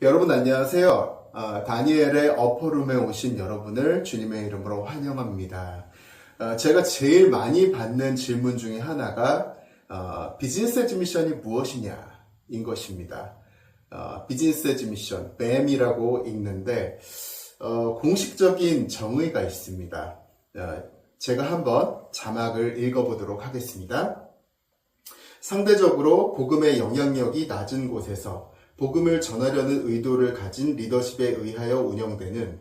여러분 안녕하세요. 다니엘의 어퍼룸에 오신 여러분을 주님의 이름으로 환영합니다. 제가 제일 많이 받는 질문 중에 하나가 비즈니스 에즈 미션이 무엇이냐인 것입니다. 비즈니스 에즈 미션, BAM이라고 읽는데 공식적인 정의가 있습니다. 제가 한번 자막을 읽어보도록 하겠습니다. 상대적으로 복음의 영향력이 낮은 곳에서 복음을 전하려는 의도를 가진 리더십에 의하여 운영되는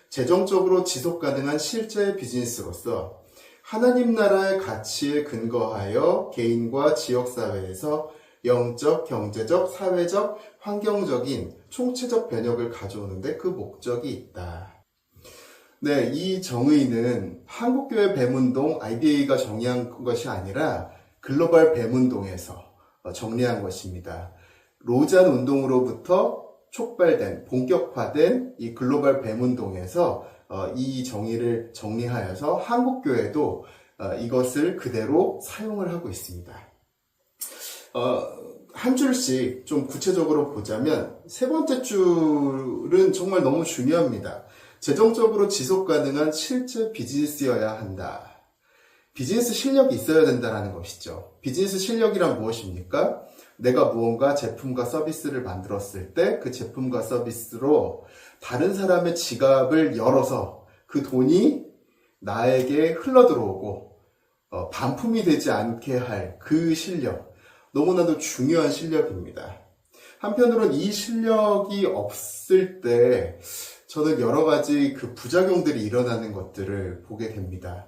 재정적으로 지속가능한 실제 비즈니스로서 하나님 나라의 가치에 근거하여 개인과 지역사회에서 영적, 경제적, 사회적, 환경적인 총체적 변혁을 가져오는데 그 목적이 있다. 네, 이 정의는 한국교회 뱀운동 IBA가 정의한 것이 아니라 글로벌 뱀운동에서 정리한 것입니다. 로잔 운동으로부터 촉발된, 본격화된 이 글로벌 뱀운동에서 이 정의를 정리하여서 한국교회도 이것을 그대로 사용을 하고 있습니다. 한 줄씩 좀 구체적으로 보자면 세 번째 줄은 정말 너무 중요합니다. 재정적으로 지속 가능한 실제 비즈니스여야 한다. 비즈니스 실력이 있어야 된다는 것이죠. 비즈니스 실력이란 무엇입니까? 내가 무언가 제품과 서비스를 만들었을 때 그 제품과 서비스로 다른 사람의 지갑을 열어서 그 돈이 나에게 흘러들어오고 반품이 되지 않게 할 그 실력, 너무나도 중요한 실력입니다. 한편으로는 이 실력이 없을 때 저는 여러 가지 그 부작용들이 일어나는 것들을 보게 됩니다.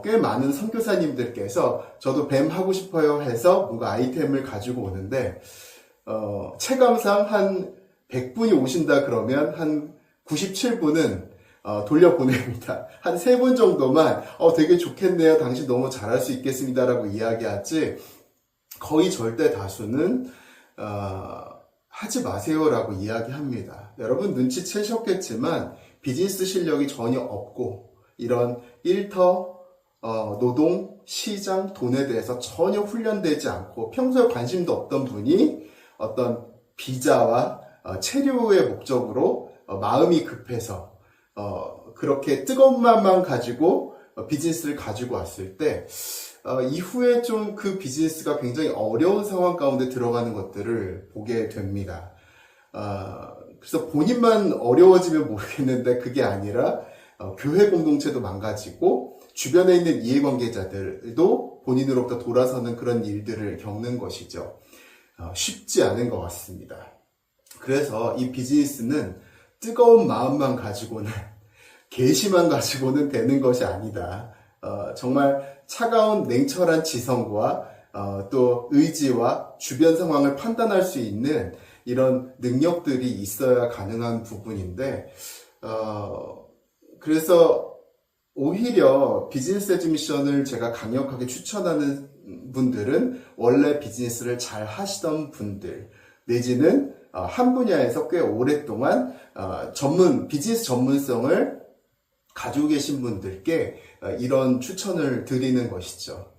꽤 많은 선교사님들께서 저도 뱀 하고 싶어요 해서 뭔가 아이템을 가지고 오는데 체감상 한 100분이 오신다 그러면 한 97분은 돌려보냅니다. 한 3분 정도만 되게 좋겠네요. 당신 너무 잘할 수 있겠습니다 라고 이야기하지 거의 절대 다수는 하지 마세요 라고 이야기합니다. 여러분 눈치채셨겠지만 비즈니스 실력이 전혀 없고 이런 일터 노동, 시장, 돈에 대해서 전혀 훈련되지 않고 평소에 관심도 없던 분이 어떤 비자와 체류의 목적으로 마음이 급해서 그렇게 뜨거운 마음만 가지고 비즈니스를 가지고 왔을 때 이후에 좀 그 비즈니스가 굉장히 어려운 상황 가운데 들어가는 것들을 보게 됩니다. 그래서 본인만 어려워지면 모르겠는데 그게 아니라 교회 공동체도 망가지고 주변에 있는 이해관계자들도 본인으로부터 돌아서는 그런 일들을 겪는 것이죠. 쉽지 않은 것 같습니다. 그래서 이 비즈니스는 뜨거운 마음만 가지고는 계시만 가지고는 되는 것이 아니다. 정말 차가운 냉철한 지성과 또 의지와 주변 상황을 판단할 수 있는 이런 능력들이 있어야 가능한 부분인데 그래서 오히려 비즈니스 에즈 미션을 제가 강력하게 추천하는 분들은 원래 비즈니스를 잘 하시던 분들 내지는 한 분야에서 꽤 오랫동안 비즈니스 전문성을 가지고 계신 분들께 이런 추천을 드리는 것이죠.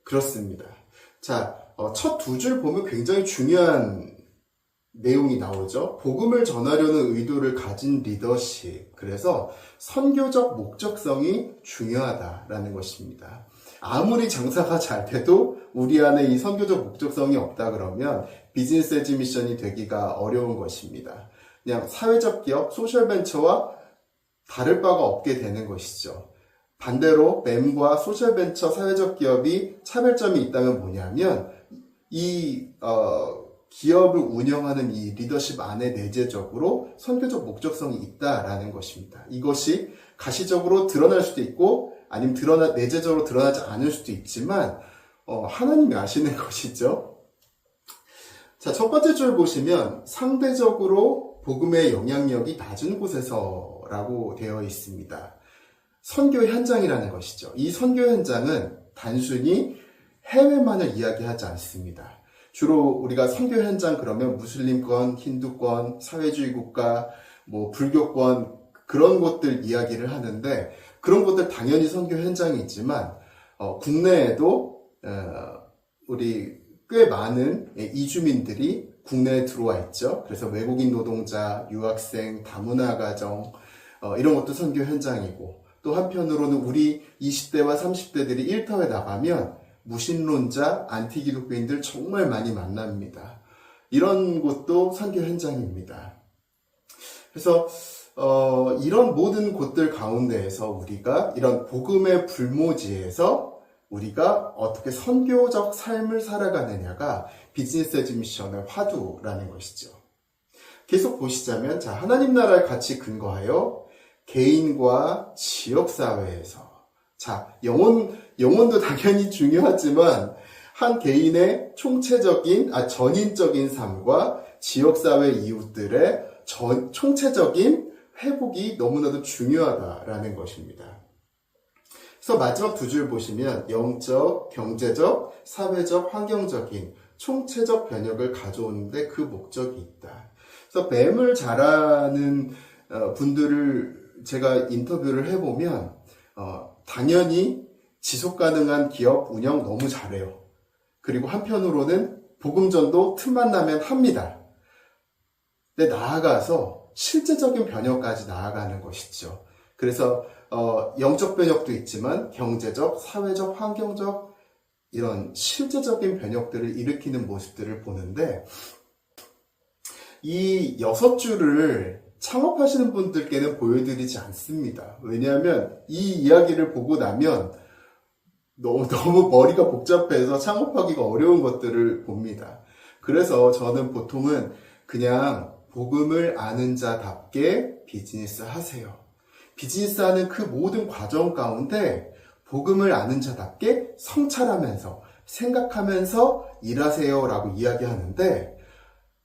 그렇습니다. 자, 첫 두 줄 보면 굉장히 중요한 내용이 나오죠. 복음을 전하려는 의도를 가진 리더십. 그래서 선교적 목적성이 중요하다라는 것입니다. 아무리 장사가 잘 돼도 우리 안에 이 선교적 목적성이 없다 그러면 비즈니스 에즈 미션이 되기가 어려운 것입니다. 그냥 사회적 기업, 소셜 벤처와 다를 바가 없게 되는 것이죠. 반대로 뱀과 소셜 벤처 사회적 기업이 차별점이 있다면 뭐냐면 이 기업을 운영하는 이 리더십 안에 내재적으로 선교적 목적성이 있다라는 것입니다. 이것이 가시적으로 드러날 수도 있고 아니면 내재적으로 드러나지 않을 수도 있지만 하나님이 아시는 것이죠. 자, 첫 번째 줄 보시면 상대적으로 복음의 영향력이 낮은 곳에서라고 되어 있습니다. 선교 현장이라는 것이죠. 이 선교 현장은 단순히 해외만을 이야기하지 않습니다. 주로 우리가 선교 현장 그러면 무슬림권, 힌두권, 사회주의 국가, 불교권 그런 곳들 이야기를 하는데 그런 곳들 당연히 선교 현장이 있지만 국내에도 우리 꽤 많은 이주민들이 국내에 들어와 있죠. 그래서 외국인 노동자, 유학생, 다문화 가정 이런 것도 선교 현장이고, 또 한편으로는 우리 20대와 30대들이 일터에 나가면 무신론자, 안티기독교인들 정말 많이 만납니다. 이런 곳도 선교 현장입니다. 그래서 이런 모든 곳들 가운데에서 우리가 이런 복음의 불모지에서 우리가 어떻게 선교적 삶을 살아가느냐가 비즈니스 에즈 미션의 화두라는 것이죠. 계속 보시자면, 자, 하나님 나라를 같이 근거하여 개인과 지역사회에서, 자, 영혼도 당연히 중요하지만 한 개인의 전인적인 삶과 지역사회 이웃들의 총체적인 회복이 너무나도 중요하다라는 것입니다. 그래서 마지막 두 줄 보시면 영적, 경제적, 사회적, 환경적인 총체적 변혁을 가져오는데 그 목적이 있다. 그래서 뱀을 잘하는 분들을 제가 인터뷰를 해보면 당연히 지속가능한 기업 운영 너무 잘해요. 그리고 한편으로는 복음전도 틈만 나면 합니다. 근데 나아가서 실제적인 변혁까지 나아가는 것이죠. 그래서 영적 변혁도 있지만 경제적, 사회적, 환경적 이런 실제적인 변혁들을 일으키는 모습들을 보는데, 이 6줄을 창업하시는 분들께는 보여드리지 않습니다. 왜냐하면 이 이야기를 보고 나면 너무 머리가 복잡해서 창업하기가 어려운 것들을 봅니다. 그래서 저는 보통은 그냥 복음을 아는 자답게 비즈니스 하세요. 비즈니스 하는 그 모든 과정 가운데 복음을 아는 자답게 성찰하면서 생각하면서 일하세요 라고 이야기하는데,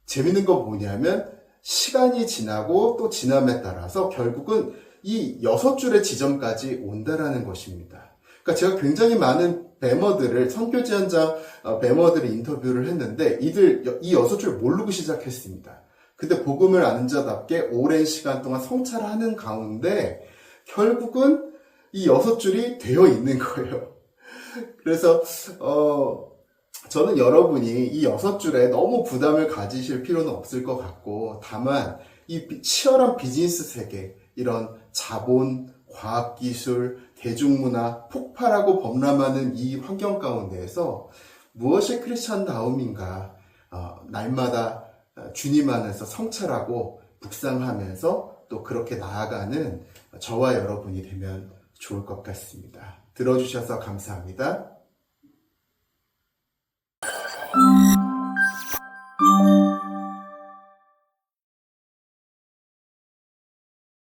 재밌는 건 뭐냐면 시간이 지나고 또 지남에 따라서 결국은 이 6줄의 지점까지 온다라는 것입니다. 그러니까 제가 굉장히 많은 배머들을, 선교지 현장 배머들을 인터뷰를 했는데 이 6줄 모르고 시작했습니다. 근데 복음을 아는 자답게 오랜 시간 동안 성찰하는 가운데 결국은 이 6줄이 되어 있는 거예요. 그래서 저는 여러분이 이 6줄에 너무 부담을 가지실 필요는 없을 것 같고, 다만 이 치열한 비즈니스 세계, 이런 자본, 과학기술, 대중문화, 폭발하고 범람하는 이 환경 가운데에서 무엇이 크리스찬다움인가, 날마다 주님 안에서 성찰하고 묵상하면서 또 그렇게 나아가는 저와 여러분이 되면 좋을 것 같습니다. 들어주셔서 감사합니다.